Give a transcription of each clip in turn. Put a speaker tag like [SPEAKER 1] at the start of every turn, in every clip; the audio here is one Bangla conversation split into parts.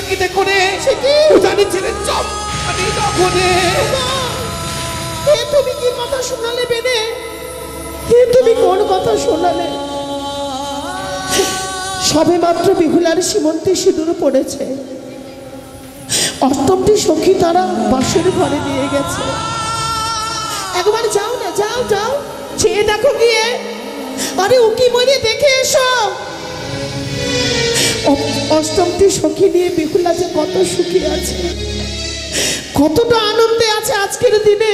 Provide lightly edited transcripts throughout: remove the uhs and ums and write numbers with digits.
[SPEAKER 1] আলোকিত করে জানিয়েছিলেন চম্পানি নগরে।
[SPEAKER 2] তুমি কি কথা শোনালে বেনে? তুমি কোন কথা শোনালে? সবে মাত্র বিহুলার সীমন্তে সিঁদুর পড়েছে, অষ্টমটি সখী তারা বাসর ঘরে নিয়ে গেছে। একবার যাও না, যাও যাও, চেয়ে দেখো গিয়ে। আরে উকি মরে দেখে এসো। অষ্টমটি সখী নিয়ে বিহুলা যে কত সুখী আছে, কতটা আনন্দে আছে আজকের দিনে।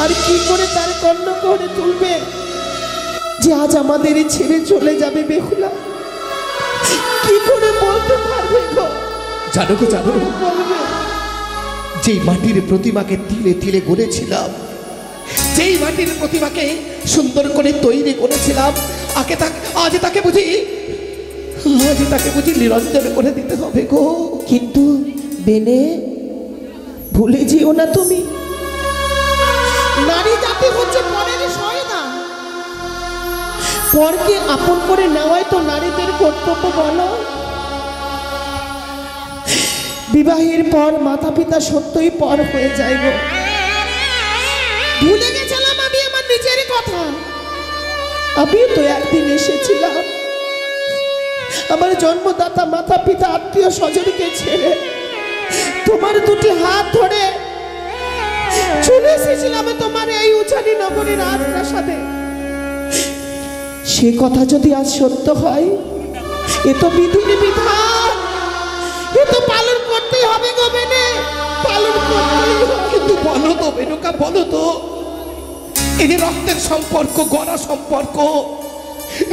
[SPEAKER 2] আর কি করে তার কর্ণ করে তুলবে যে আজ আমাদের ছেড়ে চলে যাবে বেহুলা? কি করে বলতে পারবে গো?
[SPEAKER 1] জানো গো, জানো
[SPEAKER 2] বলবে
[SPEAKER 1] যেই মাটির প্রতিমাকে তিলে তিলে গড়েছিলাম, যেই মাটির প্রতিমাকে সুন্দর করে তৈরি করেছিলাম, আজ তাকে বুঝি নিরঞ্জন করে দিতে হবে গো।
[SPEAKER 2] কিন্তু বেনে, ভুলে যেও না তুমি, নারী জাতি হচ্ছে পরের সয়না। পরকে আপন করে নেওয়াই তো নারীদের কর্তব্য। বলো, বিবাহের পর মাতা পিতা সত্যই পর হয়ে যায় গো। ভুলে গেছিলাম আমি আমার নিজের কথা। আমিও তো একদিন এসেছিলাম আমার জন্মদাতা মাতা পিতা আত্মীয় স্বজনকে ছেড়ে তোমার দুটি হাত ধরে চলে এসেছিলাম তোমার এই উচানি নগরীর রাজপ্রাসাদে। সে কথা যদি আজ সত্য হয়, এ তো বিধির বিধান, এ তো পালন করতেই হবে গো বেনে, পালন করতেই হবে।
[SPEAKER 1] কিন্তু বলো তো বেনুকা, বলো তো, এই যে রক্তের সম্পর্ক, গড়া সম্পর্ক,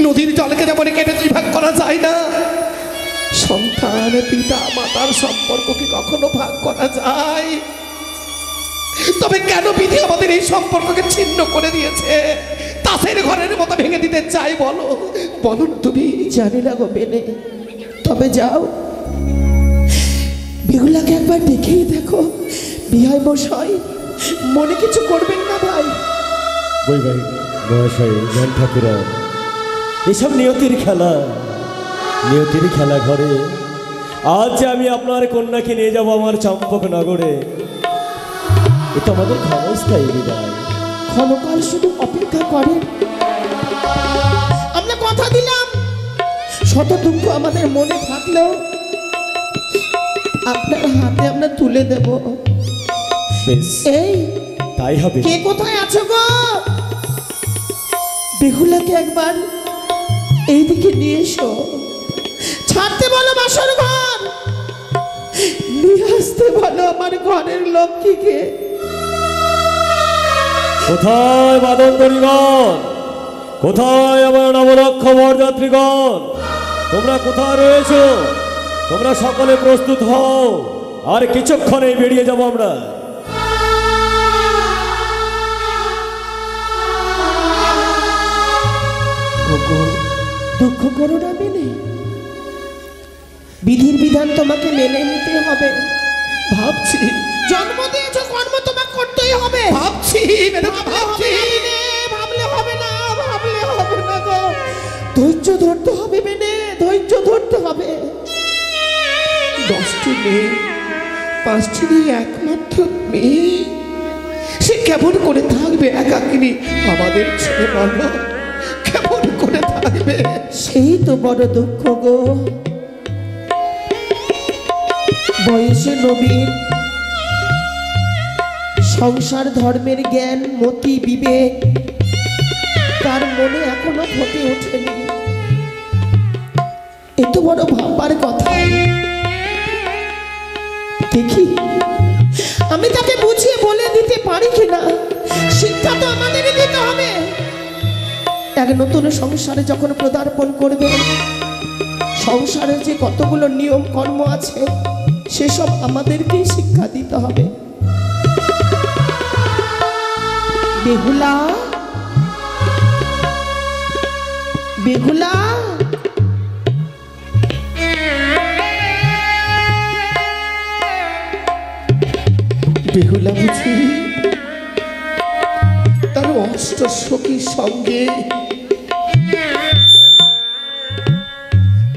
[SPEAKER 1] নদীর জলকে যেমন কেটে দুই ভাগ করা যায় না, সন্তান পিতা মাতার সম্পর্ক কি কখনো ভাগ করা যায়? তবে কেন বিধি আমাদের এই সম্পর্ককে ছিন্ন করে দিয়েছে, তাসের ঘরের মতো ভেঙে দিতে চাই? বলো, বলো না তুমি।
[SPEAKER 2] জানি না গো বেনে, তবে যাও বেহুলাকে একবার দেখেই দেখো। বিহাই মশাই, মনে কিছু করবেন না ভাই।
[SPEAKER 3] বই ভাই মহাশয়, জ্ঞান ঠাকুরা, এসব নিয়তির খেলা, নিয়তির খেলা ঘরে আজ যে আমি আপনার কন্যাকে নিয়ে যাব আমার চম্পক নগরে, এটা আমাদের ক্ষণস্থায়ী বিদায়।
[SPEAKER 2] ক্ষণকাল শুধু অপেক্ষা করেন, আমরা কথা দিলাম শত দুঃখ আমাদের মনে থাকলেও আপনার হাতে আমরা তুলে দেব। এই
[SPEAKER 3] তাই হবে।
[SPEAKER 2] কে কোথায় আছো গো? বেহুলাকে একবার এইদিকে নিয়ে এসো। ছাড়তে বলো বাসর ঘর, নিয়ে আসতে বলো আমার ঘরের লক্ষ্মীকে।
[SPEAKER 3] কোথায় বাদনগরীগণ, কোথায় আমার নবরক্ষ বরযাত্রীগণ, তোমরা কোথায় রয়েছো? তোমরা সকলে প্রস্তুত হও, আর কিছুক্ষণে বেরিয়ে যাব আমরা।
[SPEAKER 2] দুঃখ করো না মেনে, বিধির বিধান তোমাকে মেনে নিতে হবে।
[SPEAKER 1] ভাবছি,
[SPEAKER 2] জন্ম দিয়েছো, কর্ম তোমাকে করতেই হবে।
[SPEAKER 1] ভাবছি,
[SPEAKER 2] ভাবলে হবে না, ভাবলে হবে না গো। ধৈর্য ধরতে হবে মেনে, ধৈর্য ধরতে হবে।
[SPEAKER 1] 10টি মেয়ে, 5টি একমাত্র মেয়ে, সে কেমন করে থাকবে একাকিনী আমাদের ছেলে? বলো, কেমন করে থাকবে?
[SPEAKER 2] সেই তো বড় দুঃখ গো। বয়সে নবীন, সংসার ধর্মের জ্ঞান মতি বিবেক তার মনে এখনো ফুটে ওঠেনি। এত বড় ভাববার কথা। দেখি আমি তাকে বুঝিয়ে বলে দিতে পারি কিনা। শিক্ষা তো আমাদেরই দিতে হবে। এক নতুন সংসারে যখন পদার্পণ করবে, সংসারের যে কতগুলো নিয়ম কর্ম আছে সেসব আমাদেরকেই শিক্ষা দিতে হবে। বেহুলা, বেহুলা,
[SPEAKER 1] বেহুলা বুঝি তার অষ্ট সখীর সঙ্গে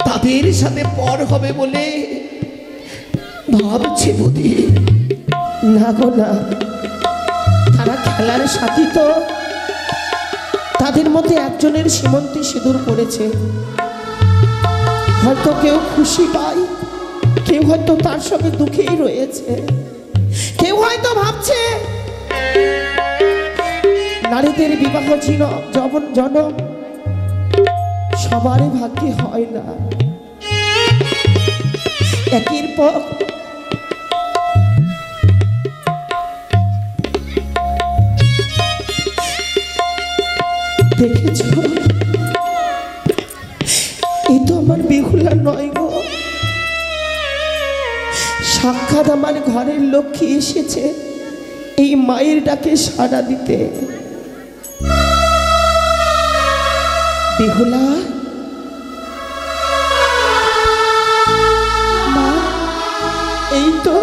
[SPEAKER 1] তাদের নদীর সাথে পর হবে বলে ভাবছে বুদ্ধি।
[SPEAKER 2] না গো না, তারা খেলার সাথী তো, তাদের মধ্যে একজনের সীমন্তে সিঁদুর পড়েছে। হয়তো কেউ খুশি পায়, কেউ হয়তো তার সঙ্গে দুঃখেই রয়েছে, কেউ হয়তো ভাবছে নারীদের বিবাহ জনম সবারই ভাগ্যে হয় না। একের পর দেখেছ, এই তো আমার বেহুলা নয় গো, সাক্ষাৎ আমার ঘরের লক্ষ্মী এসেছে এই মায়ের ডাকে সাড়া দিতে। বেহুলা, মা, এই তো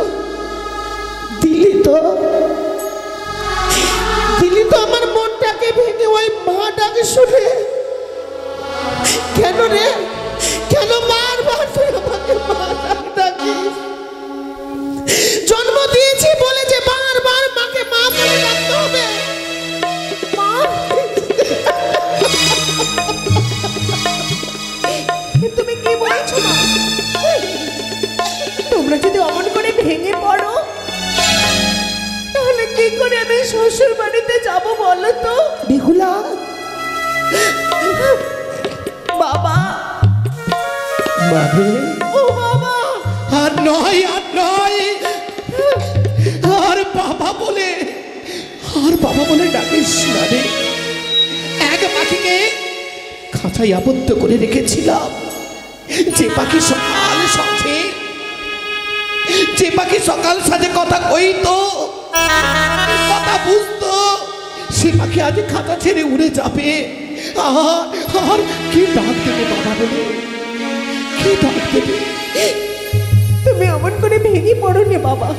[SPEAKER 2] দিলি তো আমার মনটাকে ভেঙে ওই মা ডাকে শুনে। কেন রে, কেন বারবার তুই আমাকে মা ডাকিস? জন্ম দিয়েছি বলে যে বারবার মাকে মা বলে ডাকতে হবে? মা, তুমি কি বলছো মা? তোমরা যদি অমন করে ভেঙে পড়ো তাহলে কি করে আমি শ্বশুর বাড়িতে যাব বলো তো? বেহুলা, বাবা,
[SPEAKER 1] বাবে,
[SPEAKER 2] ও বাবা,
[SPEAKER 1] আর নয় আর নয়, আর বাবা বলে ডাকিস না রে। এক পাখিকে খাঁচায় আবদ্ধ করে রেখেছিলাম, যে পাখি সকাল সাথে কথা কইতো, কথা বুঝতো, সে পাখি আজ খাঁচা ছেড়ে উড়ে যাবে। আর কি ডাক দেবে বাবা বলে, কি ডাক দেবে?
[SPEAKER 2] তুমি অমন করে ভেঙে পড়ো নে বাবা।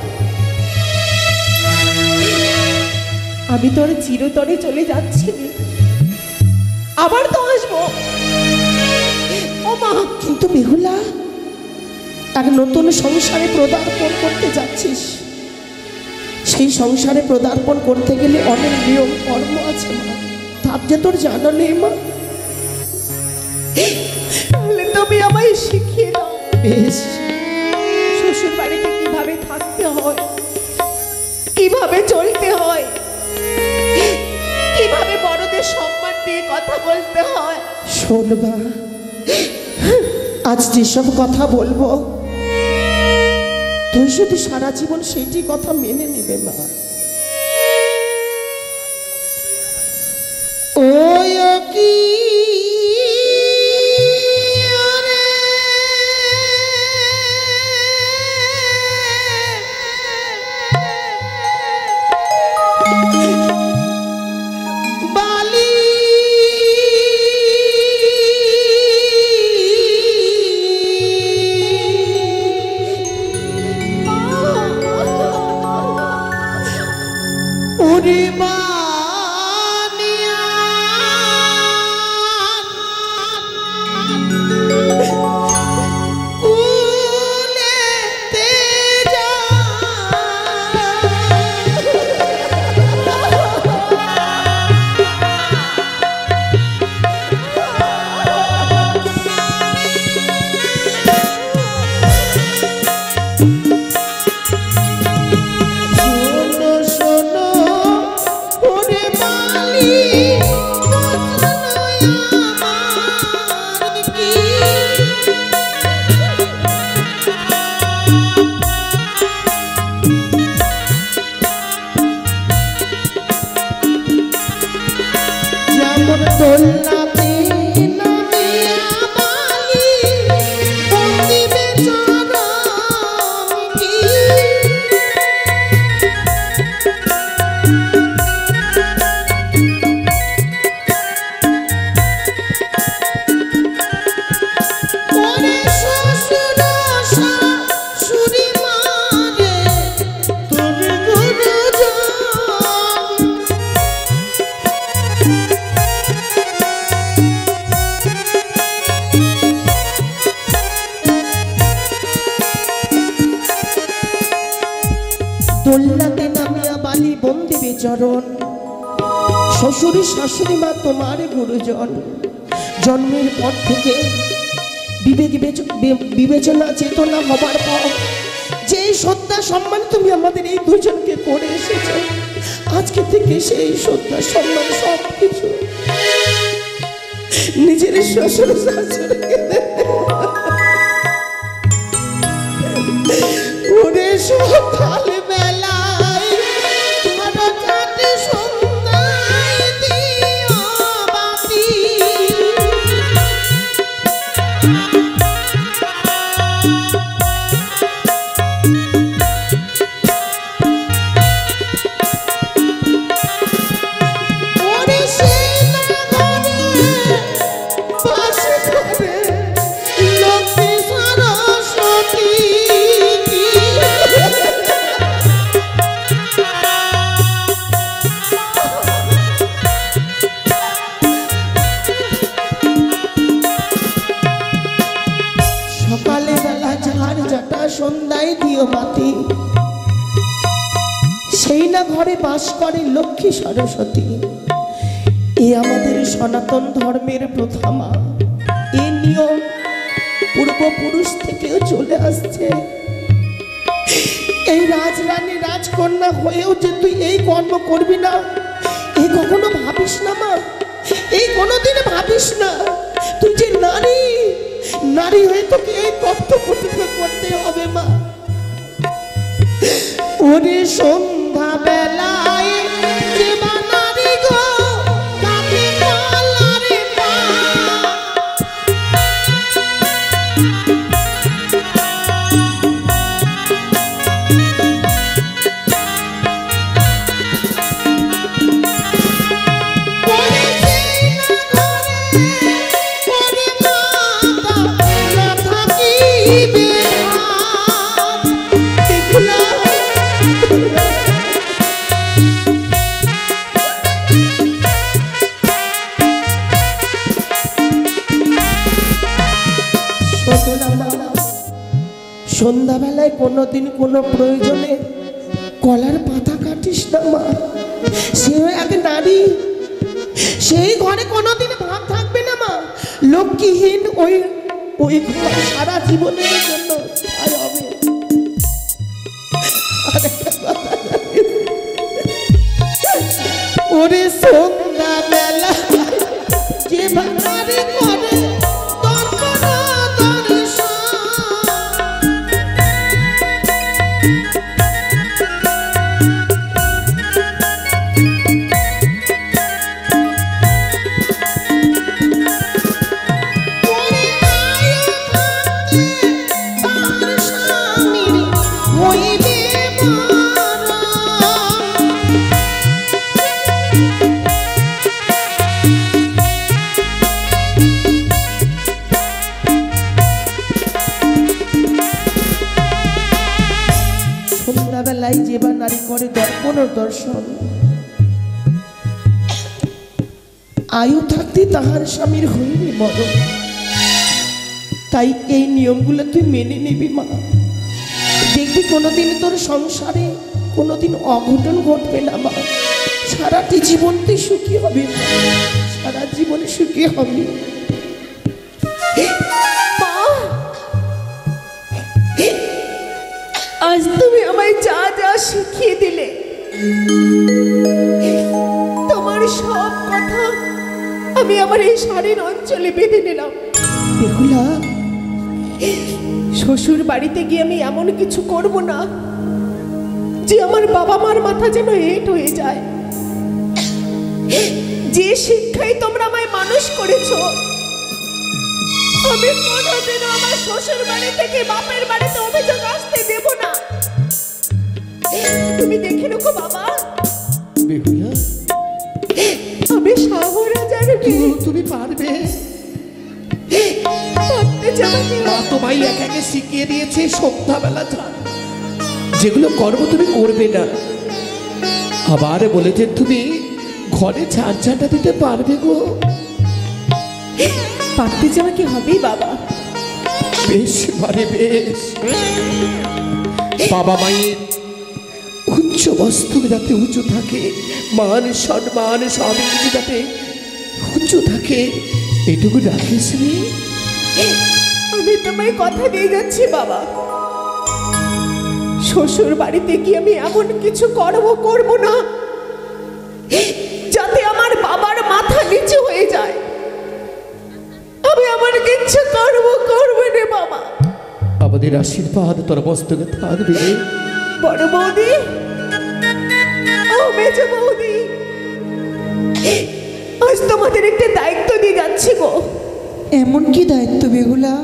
[SPEAKER 2] আমি তোর চিরতরে চলে যাচ্ছি, আবার তো আসবো। ও মা, কিন্তু বেহুলা, এক নতুন সংসারে পদার্পণ করতে যাচ্ছিস। সেই সংসারে পদার্পণ করতে গেলে অনেক নিয়ম কর্ম আছে মা, তার যে তোর জানা নেই মা। তাহলে তুমি আমায় শিখিয়ে দাও বেশ, শ্বশুর বাড়িতে কিভাবে থাকতে হয়, কিভাবে চলতে হয়, কিভাবে বড়দের সম্মান দিয়ে কথা বলতে হয়। শোনবা, আজ যেসব কথা বলবো তুই শুধু সারা জীবন সেইটি কথা মেনে নিবে মা। ওই কি কল্যাণে নামিয়া বালি বন্দিবে চরণ, শ্বশুর শাশুড়ি মা তোমার গুরুজন। জন্মের পর থেকে বিবেচনা চেতনা হবার পর যে শ্রদ্ধা সম্মান তুমি আমাদের এই দুজনকে করে এসেছো, আজকে থেকে সেই শ্রদ্ধা সম্মান সব কিছু নিজের শ্বশুর শাশুড়িকে ওরে সকাল বেলায় কাটে সন্ধ্যায় দিও বাতি, ওরে সেই নগরে বাস করে লক্ষ্মী সরস্বতী। সকালে বেলা ঝাড় ঝাঁটা সন্ধ্যায় দিও বাতি, সেই না ঘরে বাস করে লক্ষ্মী সরস্বতী। এ আমাদের সনাতন ধর্মের প্রথা মা, এ নিয়ম পূর্বপুরুষ থেকেও চলে আসছে। এই রাজরানী রাজকন্যা হয়েও যে তুই এই কর্ম করবি না, এই কখনো ভাবিস না মা, এই কোনোদিন ভাবিস না। তুই যে নারী, নারী হয়ে তোকে এই কর্তব্যটুকু করতে হবে মা। ওরে সন্ধ্যা বেলায় যে নারী গো কাকে বলারে মা, ওরে সেই না ঘরে ওরে মাতা না থাকিবে আর। দেখলা সন্ধ্যাবেলায় কোনোদিন কোনো প্রয়োজনে কলার পাতা কাটিস না মা। সেও এক নারী, সেই ঘরে কোনোদিন ভাত থাকবে না মা। লক্ষ্মীহীন ওই ওই ঘর সারা জীবনের জন্য তাই হবে। ওরে সন্ধ্যাবেলা যে ভাঙারে করে দর্পণ দর্শন, ওরে আয়ু থাকতে তার স্বামীর হইবে মরণ। সন্ধ্যাবেলায় যে বা নারী করে দর্পণ দর্শন, আয়ু থাকতে তাহার স্বামীর হইবে মরণ। তাই এই নিয়মগুলো তুই মেনে নিবি মা, দেখবি কোনোদিন তোর সংসারে কোনোদিন অঘটন ঘটবে না মা। সারাটি জীবন তুই সুখী হবে, সারা জীবনে সুখী হবে।
[SPEAKER 4] মা, আজ তুমি আমায় যা যা শিখিয়ে দিলে, তোমার সব কথা আমি আমার এই শাড়ির অঞ্চলে বেঁধে নিলাম।
[SPEAKER 2] বেহুলা,
[SPEAKER 4] শ্বশুর বাড়িতে গিয়ে আমি এমন কিছু করব না যে আমার বাবা মার মাথা যেন হেঁট হয়ে যায়। যে শিক্ষায় তোমরা আমায় মানুষ করেছো, আমি কোনোদিনও আমার শ্বশুর বাড়ি থেকে বাপের বাড়িতে অভিযোগ আসতে দেব না। তুমি দেখে রেখো বাবা,
[SPEAKER 1] বেহুলা,
[SPEAKER 4] আমি শাহরাজার মেয়ে।
[SPEAKER 1] তুমি পারবে।
[SPEAKER 4] পারতে যাবে
[SPEAKER 1] মা তোমায় একে একে শিখিয়ে দিয়েছে সন্ধ্যাবেলা ঝাড়, যেগুলো কর্ম তুমি করবে না। আবার বলেছে তুমি ঘরে ঝাড় ঝাঁটা দিতে পারবে গো।
[SPEAKER 4] পারতে যাওয়া কি হবেই বাবা।
[SPEAKER 1] বেশ মানে বেশ, বাবা মায়ের সমস্ত যাতে উঁচু থাকে, মান সম্মান সবই কিছু যাতে উঁচু থাকে, এটুকু রাখিস রে।
[SPEAKER 4] আমি তোমায় কথা দিয়ে যাচ্ছি বাবা, শ্বশুর বাড়িতে কি আমি এমন কিছু করব না যাতে আমার বাবার মাথা নিচু হয়ে যায়। আমি আমার কিচ্ছু করব রে বাবা।
[SPEAKER 1] আমাদের আশীর্বাদ তোর মস্তকে থাকবে।
[SPEAKER 4] বড় বৌদি, ও মেজ বৌদি, আজ তোমাদের একটা দায়িত্ব দিয়ে যাচ্ছি গো।
[SPEAKER 2] এমন কি দায়িত্ব বেহুলা?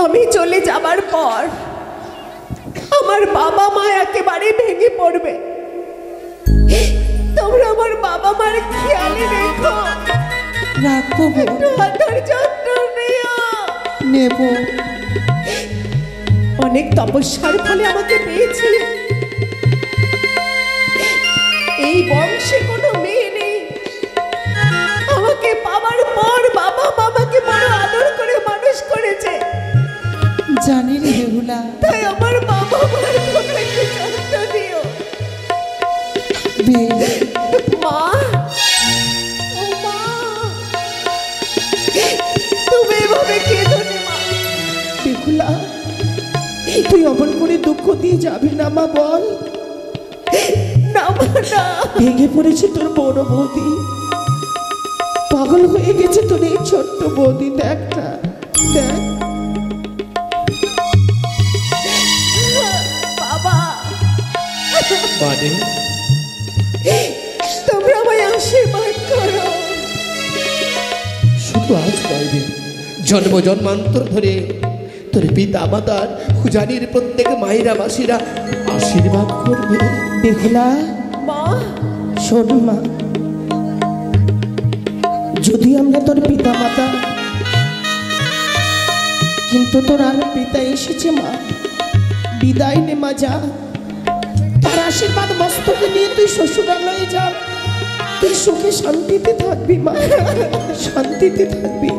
[SPEAKER 4] আমি চলে যাবার পর আমার বাবা মা একেবারে ভেঙে পড়বে। তোমরা আমার বাবা মার খেয়ালে রেখো,
[SPEAKER 2] রাখবো
[SPEAKER 4] একটু হাতের যত্ন নিও।
[SPEAKER 2] নেব।
[SPEAKER 4] অনেক তপস্যার ফলে আমাকে পেয়েছি। এই বংশে কোনো মেয়ে নেই, আমাকে পাওয়ার পর বাবা মামাকে বড় আদর করে মানুষ করেছে।
[SPEAKER 2] জানি রে বেহুলা।
[SPEAKER 4] তাই আমার বাবা মার তোমরা একটু যত্ন দিও। মা, ও মা, তুমি এভাবে কেঁদো না মা।
[SPEAKER 2] বেহুলা, তুই অমন করে দুঃখ দিয়ে যাবি না মা, বল।
[SPEAKER 4] না মা, না।
[SPEAKER 2] ভেঙে পড়েছে তোর বড় বৌদি, পাগল হয়ে গেছে তোর এই ছোট্ট বৌদি। দেখ না, দেখ।
[SPEAKER 4] বাবা,
[SPEAKER 1] মানে
[SPEAKER 4] তোমরা আমায় আশীর্বাদ করো।
[SPEAKER 1] শুধু আজ নয় রে, জন্ম জন্মান্তর ধরে তোর পিতা মাতার হুজানির প্রত্যেক মায়েরা মাসিরা আশীর্বাদ করবে।
[SPEAKER 2] বেহুলা,
[SPEAKER 4] মা,
[SPEAKER 2] শোন মা, যদি আমরা তোর পিতা মাতা, কিন্তু তোর আর পিতা এসেছে মা। বিদায় নে মা, যা। তার আশীর্বাদ মস্তকে নিয়ে তুই শ্বশুরালয়ে যা। তুই সুখে শান্তিতে থাকবি মা, শান্তিতে থাকবি।